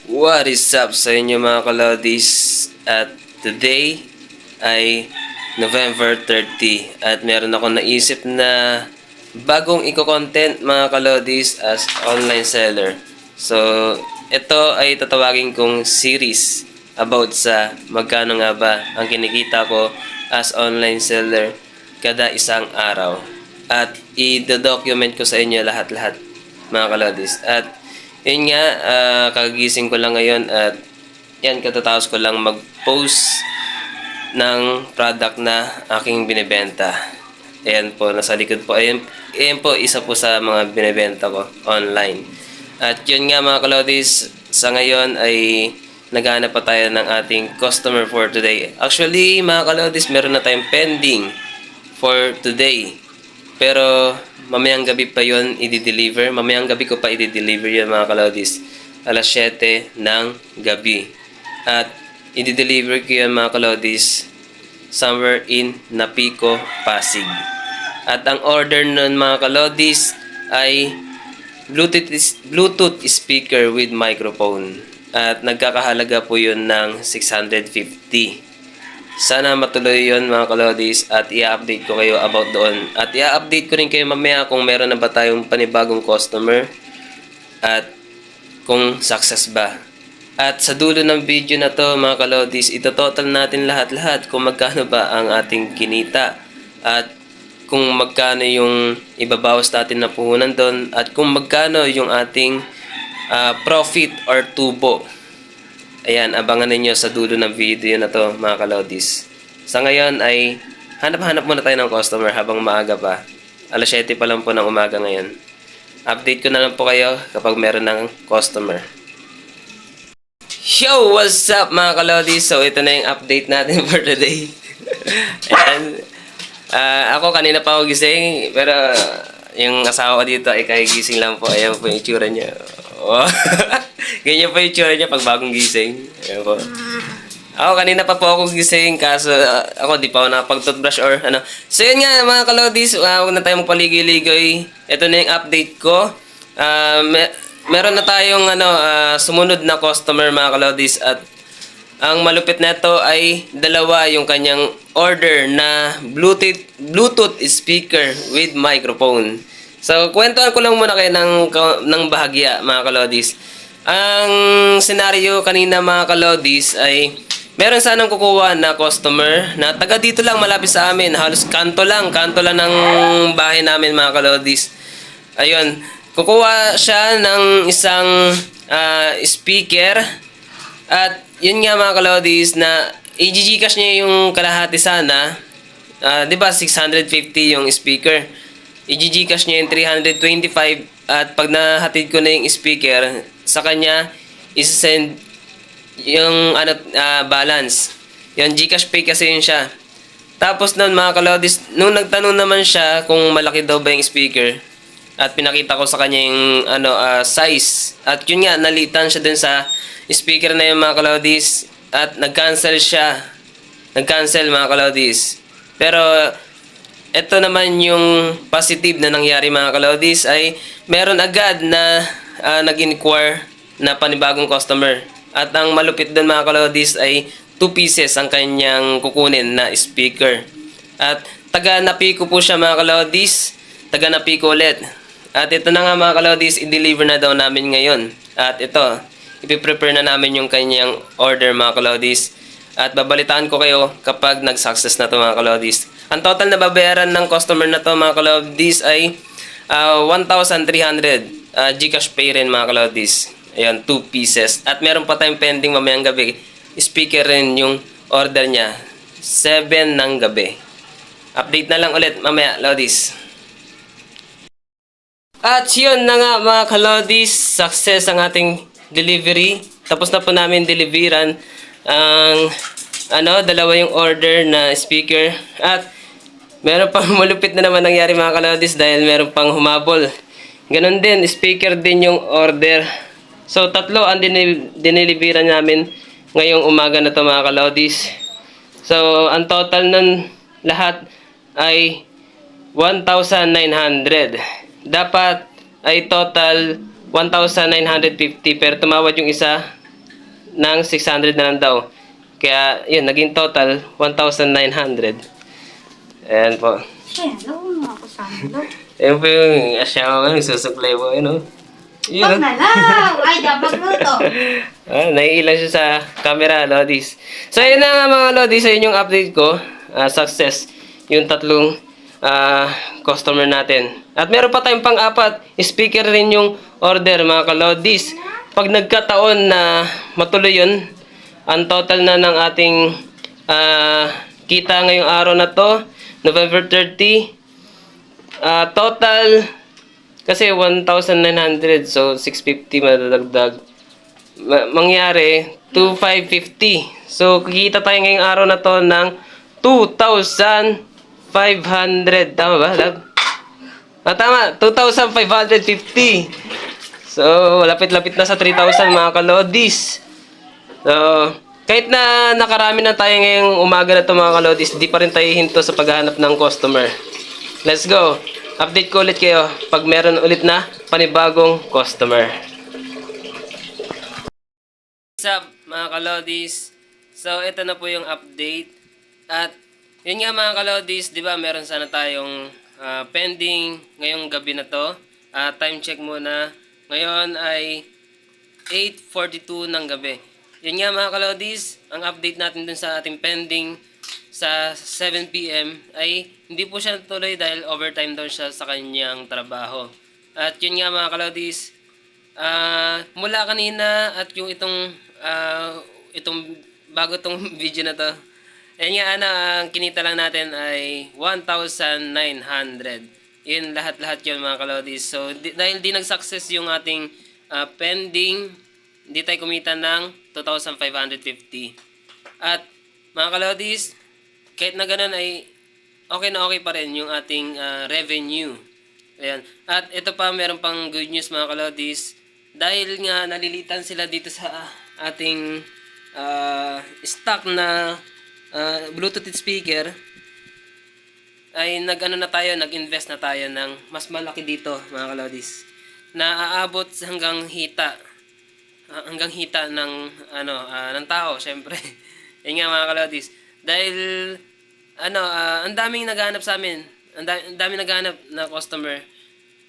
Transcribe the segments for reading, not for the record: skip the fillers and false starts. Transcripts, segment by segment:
What is up sa inyo mga kalodis? At today ay November 30 at meron ako naisip na bagong eco-content mga kalodis as online seller. So, ito ay tatawagin kong series about sa magkano nga ba ang kinikita ko as online seller kada isang araw. At i-document ko sa inyo lahat-lahat mga kalodis. At yun nga, kagising ko lang ngayon at yan, katatapos ko lang mag-post ng product na aking binibenta. Ayan po, nasa likod po. Ayan po, isa po sa mga binibenta ko online. At yun nga mga kalodis, sa ngayon ay naghahanap pa tayo ng ating customer for today. Actually mga kalodis, meron na tayong pending for today. Pero mamayang gabi pa yon i-deliver. Mamayang gabi ko pa i-deliver yun mga kalodis. Alas 7 ng gabi. At i-deliver ko yun mga kalodis somewhere in Napico, Pasig. At ang order nun mga kalodis ay Bluetooth speaker with microphone. At nagkakahalaga po yun ng 650. Sana matuloy yon mga kalodis at i-update ko kayo about doon. At i-update ko rin kayo mamaya kung meron na ba tayong panibagong customer at kung success ba. At sa dulo ng video na to mga kalodis, ito-total natin lahat-lahat kung magkano ba ang ating kinita at kung magkano yung ibabawas natin na puhunan doon at kung magkano yung ating profit or tubo. Ayan, abangan ninyo sa dulo ng video na to mga kalodis. Sa ngayon ay hanap-hanap muna tayo ng customer habang maaga pa. Alas 7 pa lang po ng umaga ngayon. Update ko na lang po kayo kapag meron ng customer. Yo! What's up mga kalodis? So ito na yung update natin for today. And ako kanina pa ako gising pero yung asawa ko dito ay kagigising lang po. Ayan po yung itsura niya. Oh. Ganyan po yung itsura niya pag bagong gising. Ayan po. Ako kanina pa po ako gising kaso ako di pa ako nakapag-toothbrush or ano. So yun nga mga kalodis, huwag na tayo magpaligoy-ligoy. Ito na yung update ko. Meron na tayong sumunod na customer mga kalodis at ang malupit nito ay dalawa yung kanyang order na Bluetooth speaker with microphone. So, kwentuhan ko lang muna kayo ng bahagya, mga kalodis. Ang senaryo kanina, mga kalodis, ay meron sanang kukuha na customer na taga dito lang, malapit sa amin. Halos kanto lang ng bahay namin, mga kalodis. Ayun, kukuha siya ng isang speaker. At yun nga, mga kalodis, na i-gcash niya yung kalahati sana. Diba, 650 yung speaker. I-gcash niya yung 325 at pag nahatid ko na yung speaker sa kanya isend yung balance. Yung Gcash Pay kasi yun siya. Tapos noon mga kalodis, nung nagtanong naman siya kung malaki daw ba yung speaker at pinakita ko sa kanya yung size at yun nga nalitan siya dun sa speaker na yung mga kalodis at nag-cancel siya. Nag-cancel mga kalodis. Pero ito naman yung positive na nangyari mga kalodis ay meron agad na nag-inquire na panibagong customer. At ang malupit doon mga kalodis ay 2 pieces ang kanyang kukunin na speaker. At taga Napico po siya mga kalodis. Taga Napico ulit. At ito na nga mga kalodis, i-deliver na daw namin ngayon. At ito, ipiprepare na namin yung kanyang order mga kalodis. At babalitaan ko kayo kapag nag-success na to mga kalodis. Ang total na babayaran ng customer na to mga kalodis ay 1,300 Gcash Pay rin mga kalodis. Ayan, 2 pieces. At meron pa tayong pending mamayang gabi. Speaker rin yung order niya. 7 ng gabi. Update na lang ulit mamaya, kalodis. At yun na nga mga kalodis, success ang ating delivery. Tapos na po namin deliveran ang dalawa yung order na speaker. At meron pang malupit na naman nangyari mga kalodis dahil meron pang humabol. Ganon din, speaker din yung order. So, tatlo ang dineliveran namin ngayong umaga na to mga kalodis. So, ang total nun lahat ay 1,900. Dapat ay total 1,950 pero tumawad yung isa ng 600 na lang daw. Kaya, yun, naging total 1,900. Ayan po. Siya, lawang mo ako sa ano. Ayan po yung asyaw nga, nagsusuklay po. Yun, oh. Yun, Wag oh. na lang! Ay, di ako magluto. Naiilan siya sa camera, Lodis. So, yun na nga mga Lodis. Yun yung update ko. Success. Yung tatlong customer natin. At meron pa tayong pang-apat. Speaker rin yung order, mga kalodis. Pag nagkataon na matuloy yun, ang total na ng ating kita ngayong araw na to, November 30, total, kasi 1,900, so 650 madadagdag. Mangyari, 2,550. So, kikita tayo ngayong araw na to ng 2,500. Tama ba, love? Tama. 2,550. So, lapit-lapit na sa 3,000 mga kalodis. So, kahit na nakarami na tayo ngayong umaga na to mga kalodis, di pa rin tayo hinto sa paghahanap ng customer. Let's go. Update ko ulit kayo pag meron ulit na panibagong customer. What's up mga kalodis? So, ito na po yung update. At, yun nga mga kalodis, di ba meron sana tayong pending ngayong gabi na to. Time check muna. Ngayon ay 8:42 ng gabi. Yun nga mga kalodis, ang update natin dun sa ating pending sa 7 PM ay hindi po siya natuloy dahil overtime daw siya sa kanyang trabaho. At yun nga mga kalodis, mula kanina at yung itong bago tong video na to, ayun nga ang kinita lang natin ay 1,900. Yun lahat-lahat yun mga kalodis. So dahil di nag-success yung ating pending, hindi tayo kumita ng 2,550. At mga kalodis, kahit na ganun ay okay na okay pa rin yung ating revenue. Ayan. At ito pa, meron pang good news mga kalodis. Dahil nga nalilitan sila dito sa ating stock na Bluetooth speaker, ay nag-invest na tayo ng mas malaki dito mga kalodis. Na aabot hanggang hita ng tao, syempre. Yun nga mga kalodis. Dahil ang daming naghahanap sa amin. Ang daming naghahanap na customer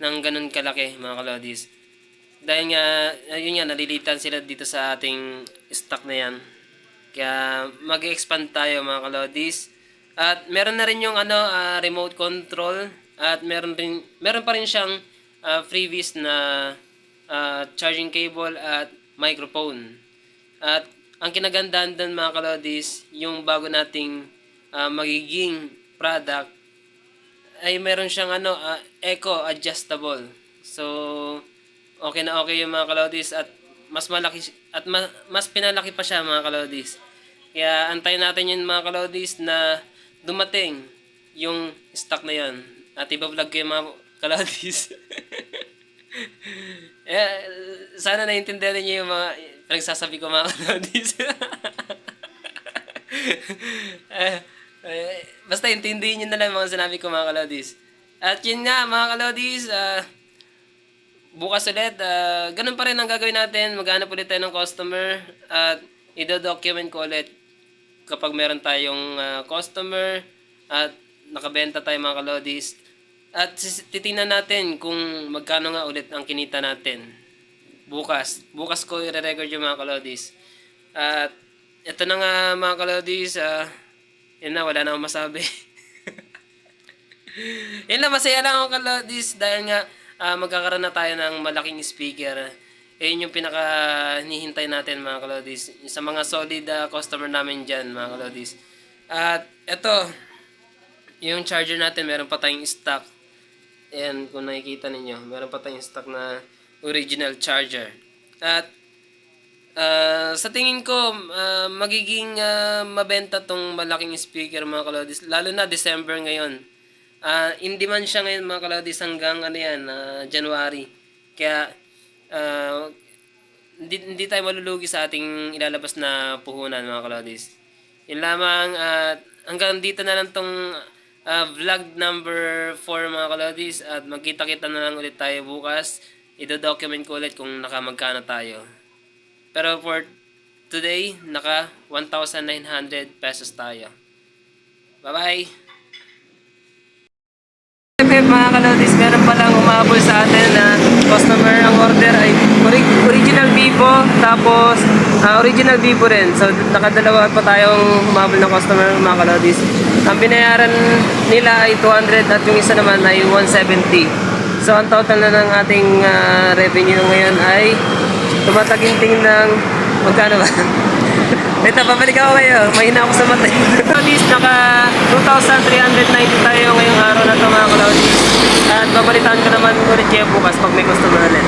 ng ganun kalaki mga kalodis. Dahil nga yun nga nalilitan sila dito sa ating stock na yan. Kaya mag-expand tayo mga kalodis. At meron na rin yung remote control at meron pa rin siyang freebies na charging cable at microphone. At ang kinagandahan doon mga kalodis, yung bago nating magiging product ay meron siyang eco adjustable. So okay na okay yung mga kalodis at mas malaki at mas pinalaki pa siya mga kalodis. Kaya antayin natin yun mga kalodis na dumating yung stock na yan. At iba-vlog ko yung mga kalodis. Sana naiintindihan niyo yung mga pinagsasabi ko mga kalodis. Basta intindihin niyo na lang mga sinabi ko mga kalodis. At yun nga mga kalodis, bukas ulit, ganun pa rin ang gagawin natin. Maghanap ulit tayo ng customer at i-document ko ulit kapag meron tayong customer at nakabenta tayo mga kalodis. At titingnan natin kung magkano nga ulit ang kinita natin. Bukas ko i-record yung mga kalodis. At ito na nga mga kalodis, yun na, wala na akong masabi. Yun na, masaya lang ako kalodis dahil nga magkakaroon na tayo ng malaking speaker. Yun yung pinaka-hinihintay natin mga kalodis. Sa mga solid customer namin dyan mga kalodis. At ito, yung charger natin, meron pa tayong stock. Ayan, kung nakikita ninyo, meron pa tayong stock na original charger. At sa tingin ko, magiging mabenta tong malaking speaker mga kalodis. Lalo na December ngayon. In demand siya ngayon mga kalodis hanggang January. Kaya hindi tayo malulugi sa ating ilalabas na puhunan mga kalodis. Yun lamang at hanggang dito na lang tong vlog number 4 mga kalodis at magkita-kita na lang ulit tayo bukas. I-document ko ulit kung nakamagkano tayo. Pero for today, naka 1,900 pesos tayo. Bye-bye! Mga kalodis, meron palang umabol sa atin na customer. Ang order ay original Vivo, tapos original Vivo rin. So, nakadalawa pa tayong umabol ng customer, mga kalodis. Ang binayaran nila ay 200 at yung isa naman ay 170. So, ang total na ng ating revenue ngayon ay tumataginting ng magkano ba? Ito, babalik ako kayo. Mahina ako sa mata. Kalodis, naka 2,390 tayo ngayong araw na ito, mga kalodis. At babalitaan ko naman ulit kayo bukas pag may customer ulit.